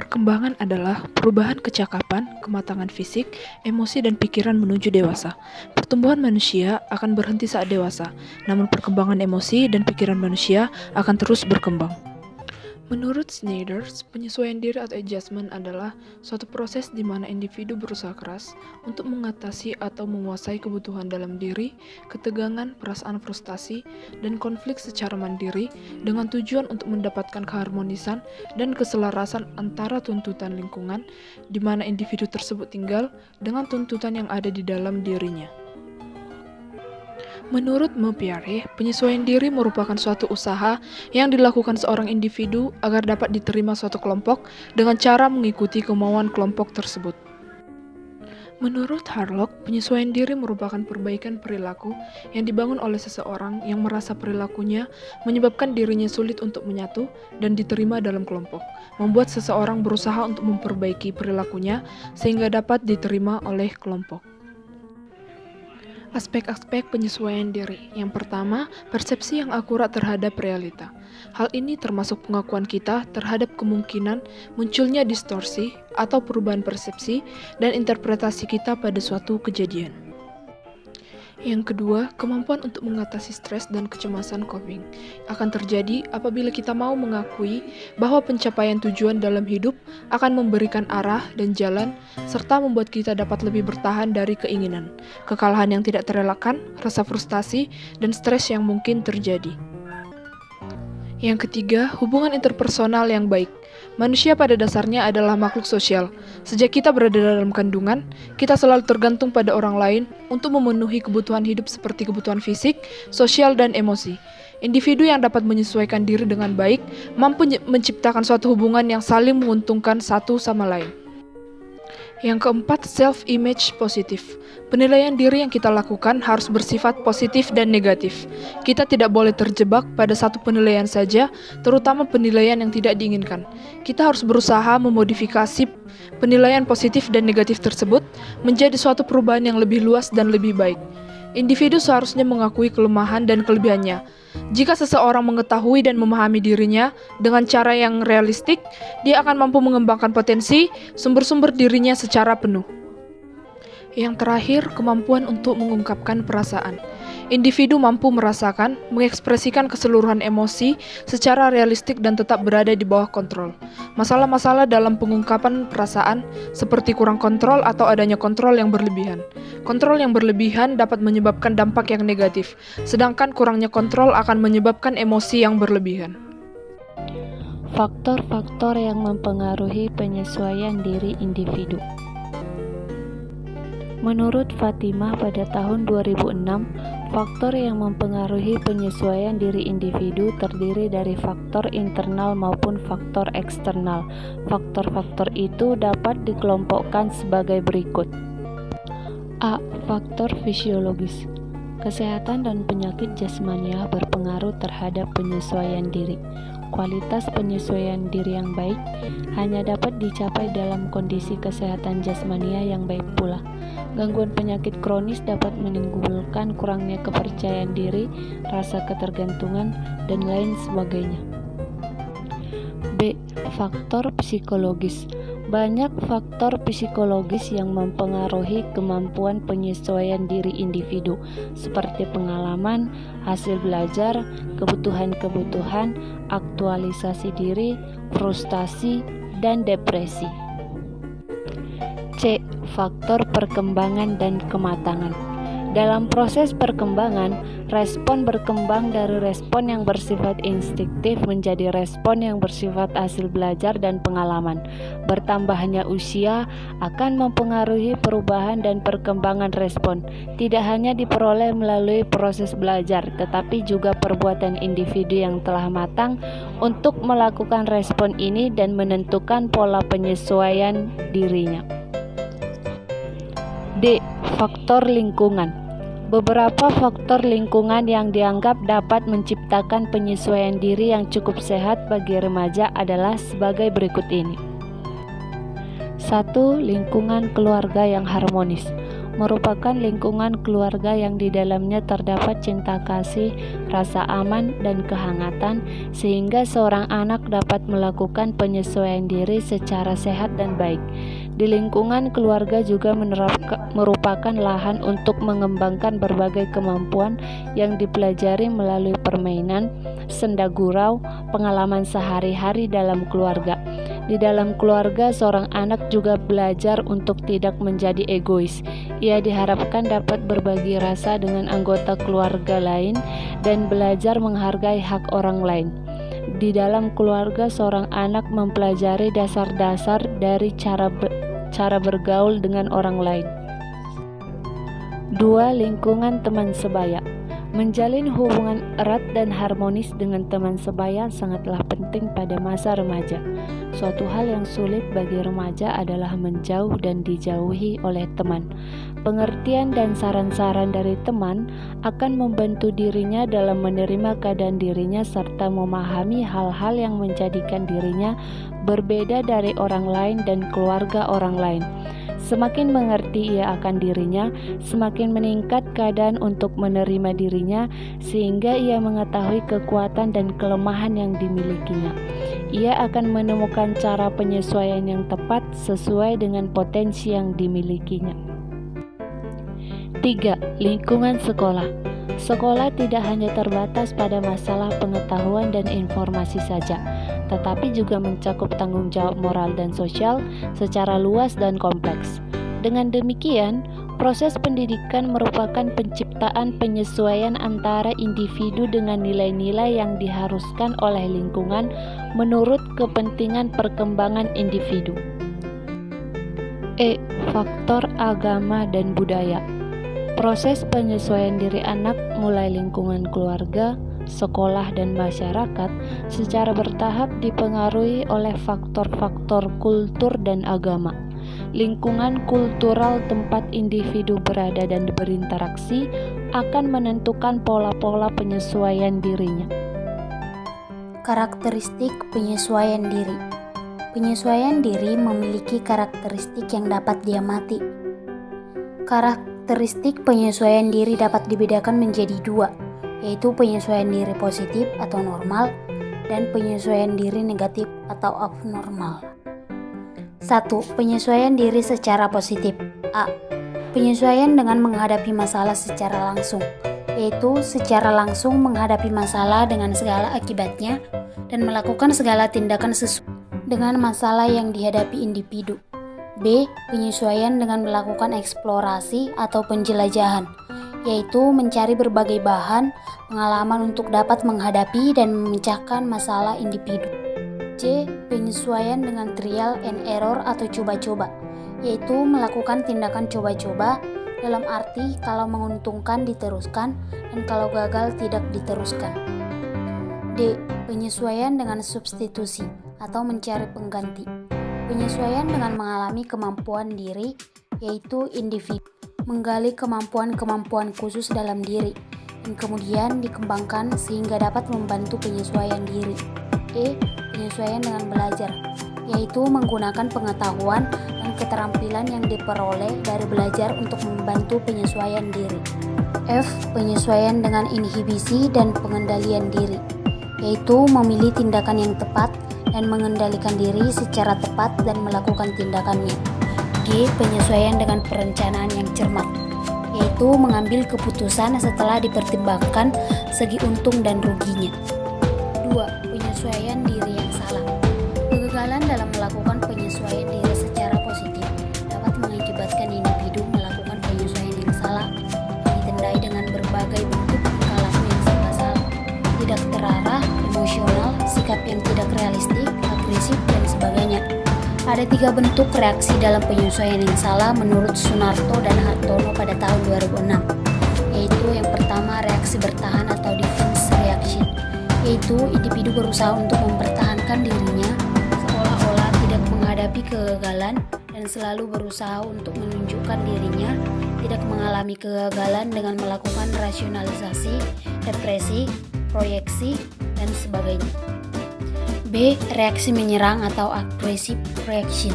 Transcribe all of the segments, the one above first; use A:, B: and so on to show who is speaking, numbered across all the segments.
A: Perkembangan adalah perubahan kecakapan, kematangan fisik, emosi, dan pikiran menuju dewasa. Pertumbuhan manusia akan berhenti saat dewasa, namun perkembangan emosi dan pikiran manusia akan terus berkembang. Menurut Schneider, penyesuaian diri atau adjustment adalah suatu proses di mana individu berusaha keras untuk mengatasi atau menguasai kebutuhan dalam diri, ketegangan, perasaan frustasi, dan konflik secara mandiri dengan tujuan untuk mendapatkan keharmonisan dan keselarasan antara tuntutan lingkungan di mana individu tersebut tinggal dengan tuntutan yang ada di dalam dirinya. Menurut Mauperry, penyesuaian diri merupakan suatu usaha yang dilakukan seorang individu agar dapat diterima suatu kelompok dengan cara mengikuti kemauan kelompok tersebut. Menurut Harlock, penyesuaian diri merupakan perbaikan perilaku yang dibangun oleh seseorang yang merasa perilakunya menyebabkan dirinya sulit untuk menyatu dan diterima dalam kelompok, membuat seseorang berusaha untuk memperbaiki perilakunya sehingga dapat diterima oleh kelompok. Aspek-aspek penyesuaian diri. Yang pertama, persepsi yang akurat terhadap realita. Hal ini termasuk pengakuan kita terhadap kemungkinan munculnya distorsi atau perubahan persepsi dan interpretasi kita pada suatu kejadian. Yang kedua, kemampuan untuk mengatasi stres dan kecemasan coping akan terjadi apabila kita mau mengakui bahwa pencapaian tujuan dalam hidup akan memberikan arah dan jalan, serta membuat kita dapat lebih bertahan dari keinginan, kekalahan yang tidak terelakkan, rasa frustasi, dan stres yang mungkin terjadi. Yang ketiga, hubungan interpersonal yang baik. Manusia pada dasarnya adalah makhluk sosial. Sejak kita berada dalam kandungan, kita selalu tergantung pada orang lain untuk memenuhi kebutuhan hidup seperti kebutuhan fisik, sosial, dan emosi. Individu yang dapat menyesuaikan diri dengan baik mampu menciptakan suatu hubungan yang saling menguntungkan satu sama lain. Yang keempat, self-image positif. Penilaian diri yang kita lakukan harus bersifat positif dan negatif. Kita tidak boleh terjebak pada satu penilaian saja, terutama penilaian yang tidak diinginkan. Kita harus berusaha memodifikasi penilaian positif dan negatif tersebut menjadi suatu perubahan yang lebih luas dan lebih baik. Individu seharusnya mengakui kelemahan dan kelebihannya. Jika seseorang mengetahui dan memahami dirinya dengan cara yang realistik, dia akan mampu mengembangkan potensi sumber-sumber dirinya secara penuh. Yang terakhir, kemampuan untuk mengungkapkan perasaan. Individu mampu merasakan, mengekspresikan keseluruhan emosi secara realistik dan tetap berada di bawah kontrol. Masalah-masalah dalam pengungkapan perasaan seperti kurang kontrol atau adanya kontrol yang berlebihan. Kontrol yang berlebihan dapat menyebabkan dampak yang negatif, sedangkan kurangnya kontrol akan menyebabkan emosi yang berlebihan.
B: Faktor-faktor yang mempengaruhi penyesuaian diri individu. Menurut Fatimah pada tahun 2006, faktor yang mempengaruhi penyesuaian diri individu terdiri dari faktor internal maupun faktor eksternal. Faktor-faktor itu dapat dikelompokkan sebagai berikut. A. Faktor fisiologis. Kesehatan dan penyakit jasmania berpengaruh terhadap penyesuaian diri. Kualitas penyesuaian diri yang baik hanya dapat dicapai dalam kondisi kesehatan jasmania yang baik pula. Gangguan penyakit kronis dapat menimbulkan kurangnya kepercayaan diri, rasa ketergantungan, dan lain sebagainya. B. Faktor psikologis. Banyak faktor psikologis yang mempengaruhi kemampuan penyesuaian diri individu, seperti pengalaman, hasil belajar, kebutuhan-kebutuhan, aktualisasi diri, frustasi, dan depresi. C. Faktor perkembangan dan kematangan. Dalam proses perkembangan, respon berkembang dari respon yang bersifat instiktif menjadi respon yang bersifat hasil belajar dan pengalaman. Bertambahnya usia akan mempengaruhi perubahan dan perkembangan respon. Tidak hanya diperoleh melalui proses belajar, tetapi juga perbuatan individu yang telah matang untuk melakukan respon ini dan menentukan pola penyesuaian dirinya. D. Faktor lingkungan. Beberapa faktor lingkungan yang dianggap dapat menciptakan penyesuaian diri yang cukup sehat bagi remaja adalah sebagai berikut ini. 1. Lingkungan keluarga yang harmonis. merupakan lingkungan keluarga yang di dalamnya terdapat cinta kasih, rasa aman, dan kehangatan, sehingga seorang anak dapat melakukan penyesuaian diri secara sehat dan baik. Di lingkungan keluarga juga merupakan lahan untuk mengembangkan berbagai kemampuan yang dipelajari melalui permainan, senda gurau, pengalaman sehari-hari dalam keluarga. Di dalam keluarga, seorang anak juga belajar untuk tidak menjadi egois. Ia diharapkan dapat berbagi rasa dengan anggota keluarga lain dan belajar menghargai hak orang lain. Di dalam keluarga, seorang anak mempelajari dasar-dasar dari cara bergaul dengan orang lain. 2. Lingkungan teman sebaya. Menjalin hubungan erat dan harmonis dengan teman sebaya sangatlah penting pada masa remaja. Suatu hal yang sulit bagi remaja adalah menjauh dan dijauhi oleh teman. Pengertian dan saran-saran dari teman akan membantu dirinya dalam menerima keadaan dirinya serta memahami hal-hal yang menjadikan dirinya berbeda dari orang lain dan keluarga orang lain. Semakin mengerti ia akan dirinya, semakin meningkat keadaan untuk menerima dirinya, sehingga ia mengetahui kekuatan dan kelemahan yang dimilikinya. Ia akan menemukan cara penyesuaian yang tepat sesuai dengan potensi yang dimilikinya. 3. Lingkungan sekolah. Sekolah tidak hanya terbatas pada masalah pengetahuan dan informasi saja, tetapi juga mencakup tanggung jawab moral dan sosial secara luas dan kompleks. Dengan demikian, proses pendidikan merupakan penciptaan penyesuaian antara individu dengan nilai-nilai yang diharuskan oleh lingkungan menurut kepentingan perkembangan individu. Faktor agama dan budaya. Proses penyesuaian diri anak mulai lingkungan keluarga, sekolah, dan masyarakat secara bertahap dipengaruhi oleh faktor-faktor kultur dan agama. Lingkungan kultural tempat individu berada dan berinteraksi akan menentukan pola-pola penyesuaian dirinya.
C: Karakteristik penyesuaian diri. Penyesuaian diri memiliki karakteristik yang dapat diamati. Karakteristik penyesuaian diri dapat dibedakan menjadi dua, yaitu penyesuaian diri positif atau normal dan penyesuaian diri negatif atau abnormal. 1. Penyesuaian diri secara positif. A. Penyesuaian dengan menghadapi masalah secara langsung, yaitu secara langsung menghadapi masalah dengan segala akibatnya dan melakukan segala tindakan sesuai dengan masalah yang dihadapi individu. B. Penyesuaian dengan melakukan eksplorasi atau penjelajahan, yaitu mencari berbagai bahan pengalaman untuk dapat menghadapi dan memecahkan masalah individu. C. Penyesuaian dengan trial and error atau coba-coba, yaitu melakukan tindakan coba-coba dalam arti kalau menguntungkan diteruskan dan kalau gagal tidak diteruskan. D. Penyesuaian dengan substitusi atau mencari pengganti. Penyesuaian dengan mengalami kemampuan diri, yaitu individu menggali kemampuan-kemampuan khusus dalam diri dan kemudian dikembangkan sehingga dapat membantu penyesuaian diri. E. Penyesuaian dengan belajar, yaitu menggunakan pengetahuan dan keterampilan yang diperoleh dari belajar untuk membantu penyesuaian diri. F. Penyesuaian dengan inhibisi dan pengendalian diri, yaitu memilih tindakan yang tepat dan mengendalikan diri secara tepat dan melakukan tindakannya. G. Penyesuaian dengan perencanaan yang cermat, yaitu mengambil keputusan setelah dipertimbangkan segi untung dan ruginya. 2. Penyesuaian diri yang salah. Kegagalan dalam melakukan penyesuaian diri secara positif dapat mengakibatkan individu melakukan penyesuaian yang salah yang ditandai dengan berbagai bentuk tingkah laku yang salah, tidak terarah, emosional, sikap yang tidak realistik, agresif, dan sebagainya. Ada 3 bentuk reaksi dalam penyesuaian yang salah menurut Sunarto dan Hartono pada tahun 2006, yaitu yang pertama reaksi bertahan atau defense reaction, yaitu individu berusaha untuk mempertahankan dirinya seolah-olah tidak menghadapi kegagalan dan selalu berusaha untuk menunjukkan dirinya tidak mengalami kegagalan dengan melakukan rasionalisasi, depresi, proyeksi, dan sebagainya. B. Reaksi menyerang atau aggressive reaction,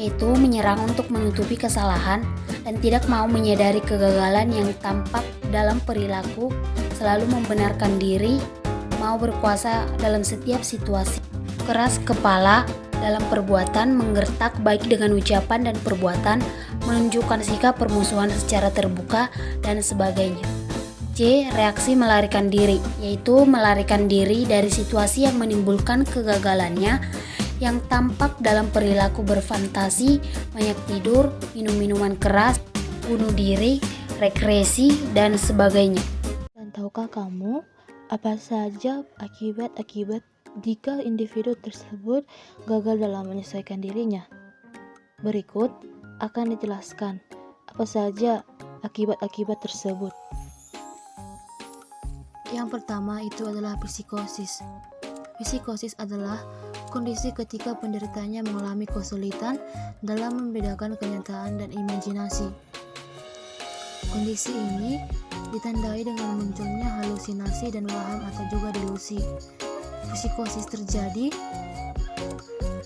C: yaitu menyerang untuk menutupi kesalahan dan tidak mau menyadari kegagalan yang tampak dalam perilaku, selalu membenarkan diri, mau berkuasa dalam setiap situasi, keras kepala dalam perbuatan, menggertak baik dengan ucapan dan perbuatan, menunjukkan sikap permusuhan secara terbuka, dan sebagainya. C. Reaksi melarikan diri, yaitu melarikan diri dari situasi yang menimbulkan kegagalannya, yang tampak dalam perilaku berfantasi, banyak tidur, minum minuman keras, bunuh diri, regresi, dan sebagainya.
D: Dan tahukah kamu apa saja akibat-akibat jika individu tersebut gagal dalam menyesuaikan dirinya? Berikut akan dijelaskan apa saja akibat-akibat tersebut. Yang pertama itu adalah psikosis. Psikosis adalah kondisi ketika penderitanya mengalami kesulitan dalam membedakan kenyataan dan imajinasi. Kondisi ini ditandai dengan munculnya halusinasi dan waham atau juga delusi. Psikosis terjadi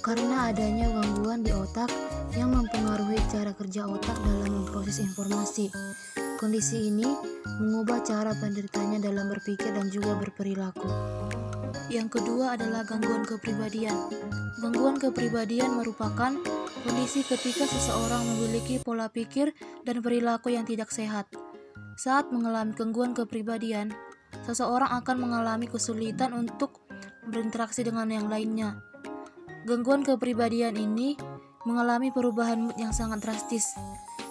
D: karena adanya gangguan di otak yang mempengaruhi cara kerja otak dalam memproses informasi. Kondisi ini mengubah cara penderitanya dalam berpikir dan juga berperilaku. Yang kedua adalah gangguan kepribadian. Gangguan kepribadian merupakan kondisi ketika seseorang memiliki pola pikir dan perilaku yang tidak sehat. Saat mengalami gangguan kepribadian, seseorang akan mengalami kesulitan untuk berinteraksi dengan yang lainnya. Gangguan kepribadian ini mengalami perubahan mood yang sangat drastis.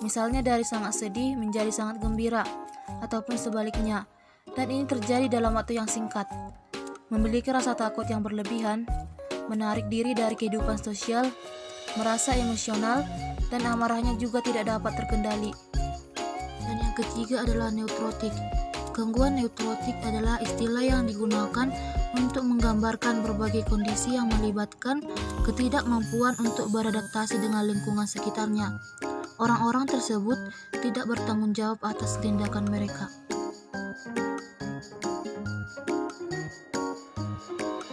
D: Misalnya dari sangat sedih menjadi sangat gembira, ataupun sebaliknya. Dan ini terjadi dalam waktu yang singkat. Memiliki rasa takut yang berlebihan, menarik diri dari kehidupan sosial, merasa emosional, dan amarahnya juga tidak dapat terkendali. Dan yang ketiga adalah neurotik. Gangguan neurotik adalah istilah yang digunakan untuk menggambarkan berbagai kondisi yang melibatkan ketidakmampuan untuk beradaptasi dengan lingkungan sekitarnya. Orang-orang tersebut tidak bertanggung jawab atas tindakan mereka.